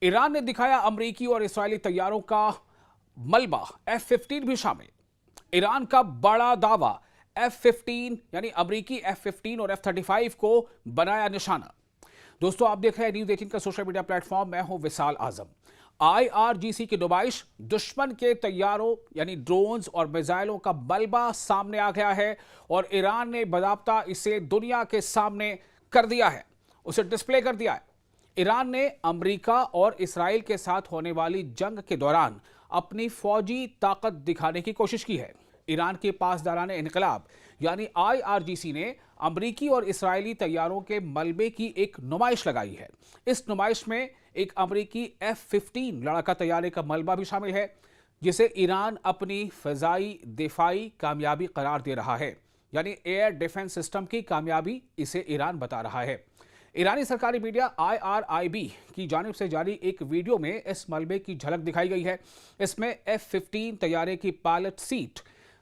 Iran ने दिखाया अमरीकी और इस्राएली तैयारों का मलबा, F-15 भी शामिल। ईरान का बड़ा दावा, F-15 यानी अमरीकी F-15 और F-35 को बनाया निशाना। दोस्तों, आप देख रहे हैं न्यूज़ 18 का सोशल मीडिया प्लेटफॉर्म। मैं हूं विशाल आजम। IRGC की नुमाइश, दुश्मन के तैयारों यानी ड्रोन्स और मिसाइलों का मलबा सामने आ गया है और ईरान ने बाकायदा इसे दुनिया के सामने कर दिया है, उसे डिस्प्ले कर दिया है। ईरान ने अमेरिका और इस्राएल के साथ होने वाली जंग के दौरान अपनी फौजी ताकत दिखाने की कोशिश की है। ईरान के पासदारान इनकलाब यानी IRGC ने अमरीकी और इस्राएली तैयारों के मलबे की एक नुमाइश लगाई है। इस नुमाइश में एक अमरीकी F-15 लड़ाका तैयारे का मलबा भी शामिल है, जिसे ईरान अपनी फ़िज़ाई दिफाई कामयाबी करार दे रहा है, यानी एयर डिफेंस सिस्टम की कामयाबी इसे ईरान बता रहा है। ईरानी सरकारी मीडिया IRIB की जानिब से जारी एक वीडियो में इस मलबे की झलक दिखाई गई है। इसमें F-15 तैयारे की पायलट सीट,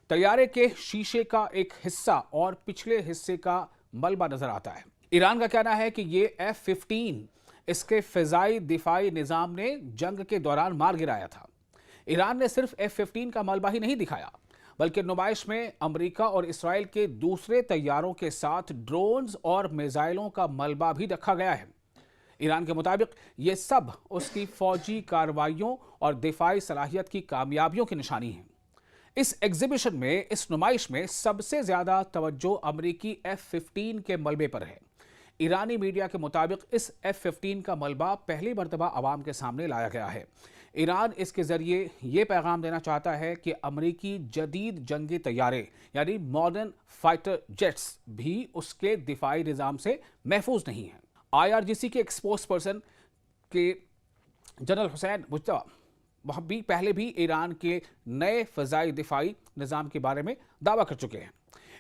तैयारे के शीशे का एक हिस्सा और पिछले हिस्से का मलबा नजर आता है। ईरान का कहना है कि ये F-15 इसके फ़िज़ाई दिफाई निज़ाम ने जंग के दौरान मार गिराया था। ईरान ने सिर्फ F-15 का मलबा ही नहीं दिखाया, बल्कि नुमाइश में अमेरिका और इस्राएल के दूसरे तैयारों के साथ ड्रोन्स और मिसाइलों का मलबा भी रखा गया है। ईरान के मुताबिक ये सब उसकी फौजी कार्रवाइयों और दिफाई सलाहियत की कामयाबियों की निशानी है। इस एग्जीबिशन में, इस नुमाइश में सबसे ज्यादा तवज्जो अमरीकी F-15 के मलबे पर है। ईरानी मीडिया के मुताबिक इस F-15 का मलबा पहली मर्तबा आवाम के सामने लाया गया है। ईरान इसके जरिए ये पैगाम देना चाहता है कि अमरीकी जदीद जंगी तैयारे यानी मॉडर्न फाइटर जेट्स भी उसके दिफाई निज़ाम से महफूज नहीं हैं। IRGC के एक स्पोक्स पर्सन के जनरल हुसैन मुज्तबा वह भी पहले भी ईरान के नए फ़िज़ाई दिफाई निज़ाम के बारे में दावा कर चुके हैं।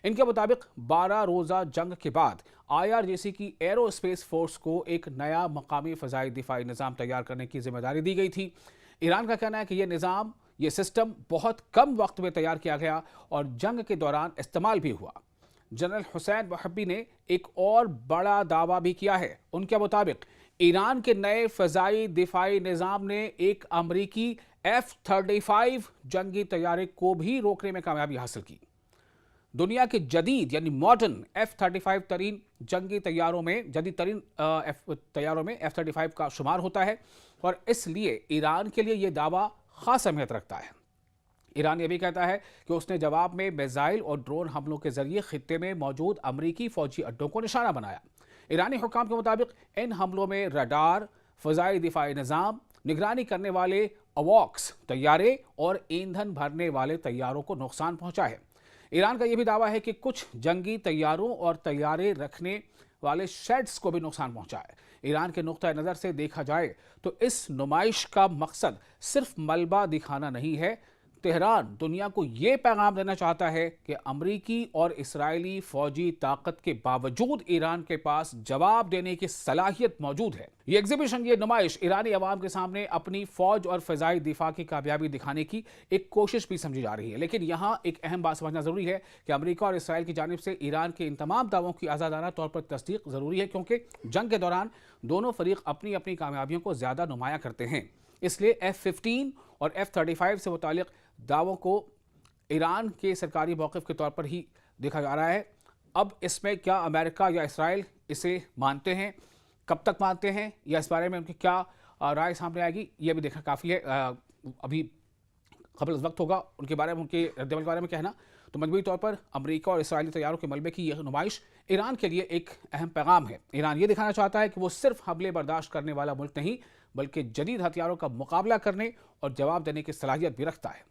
इनके मुताबिक 12 रोज़ा जंग के बाद IRGC की एरोस्पेस फोर्स को एक नया मकामी फ़िज़ाई दिफाई निज़ाम तैयार करने की जिम्मेदारी दी गई थी। ईरान का कहना है कि यह सिस्टम बहुत कम वक्त में तैयार किया गया और जंग के दौरान इस्तेमाल भी हुआ। जनरल हुसैन वहबी ने एक और बड़ा दावा भी किया है। उनके मुताबिक ईरान के नए फ़िज़ाई दिफाई निज़ाम ने एक अमरीकी F-35 जंगी तैयारे को भी रोकने में कामयाबी हासिल की। दुनिया के जदीद यानी मॉडर्न F-35 तरीन जंगी तैयारों में F-35 का शुमार होता है और इसलिए ईरान के लिए यह दावा खास अहमियत रखता है। ईरान ये भी कहता है कि उसने जवाब में मिसाइल और ड्रोन हमलों के जरिए खित्ते में मौजूद अमरीकी फौजी अड्डों को निशाना बनाया। ईरानी हुक्काम के मुताबिक इन हमलों में रडार, फ़िज़ाई दिफाई निज़ाम, निगरानी करने वाले अवॉक्स तैयारे और ईंधन भरने वाले तैयारों को नुकसान पहुंचा है। ईरान का यह भी दावा है कि कुछ जंगी तैयारों और तैयारे रखने वाले शेड्स को भी नुकसान पहुंचा है। ईरान के नुक्ता नज़र से देखा जाए तो इस नुमाइश का मकसद सिर्फ मलबा दिखाना नहीं है। तेहरान दुनिया को यह पैगाम देना चाहता है कि अमरीकी और इस्राएली फौजी ताकत के बावजूद ईरान के पास जवाब देने की सलाहियत मौजूद है। ये एग्जीबिशन, ये नुमाइश ईरानी अवाम के सामने अपनी फौज और फ़िज़ाई दिफा की कामयाबी दिखाने की एक कोशिश भी समझी जा रही है। लेकिन यहाँ एक अहम बात समझना ज़रूरी है कि अमरीका और इसराइल की जानिब से ईरान के इन तमाम दावों की आज़ादाना तौर पर तस्दीक ज़रूरी है, क्योंकि जंग के दौरान दोनों फरीक अपनी अपनी कामयाबियों को ज़्यादा नुमाया करते हैं। इसलिए F-15 और F-35 से मुतालिक दावों को ईरान के सरकारी मौक़िफ़ के तौर पर ही देखा जा रहा है। अब इसमें क्या अमेरिका या इसराइल इसे मानते हैं, कब तक मानते हैं, या इस बारे में उनकी क्या राय सामने आएगी, यह भी देखना काफ़ी है। अभी क़ब्ल वक्त होगा उनके बारे में, उनके रद्द-ए-अमल के बारे में कहना। तो मजमूई तौर पर अमरीका और इसराइली तैयारों के मलबे की यह नुमाइश ईरान के लिए एक अहम पैगाम है। ईरान ये दिखाना चाहता है कि वो सिर्फ हमले बर्दाश्त करने वाला मुल्क नहीं, बल्कि जदीद हथियारों का मुकाबला करने और जवाब देने की सलाहियत भी रखता है।